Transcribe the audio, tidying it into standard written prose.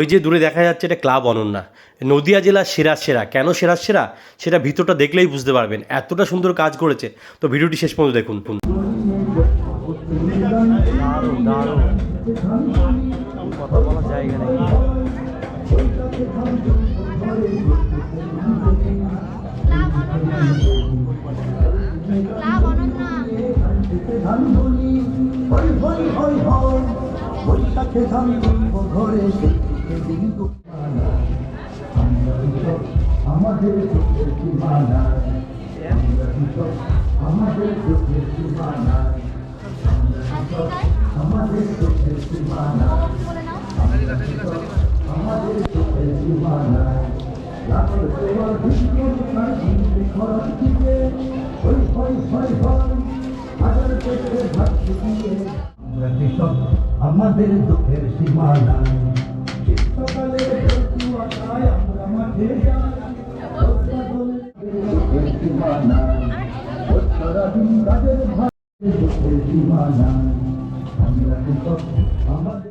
ওই যে দূরে দেখা যাচ্ছে এটা ক্লাব অনন্যা, নদিয়া জেলার সেরা। কেন সেরা সেটা ভিতরটা দেখলেই বুঝতে পারবেন, এতটা সুন্দর কাজ করেছে। তো ভিডিওটি শেষ পর্যন্ত দেখুন। কথা বলার জায়গা নেই। আমাদের আমাদের দুঃখের সীমানা সকালে আমরা মাঠে সীমানা সারাদিন কাজের দুঃখের সীমানা আমরা আমাদের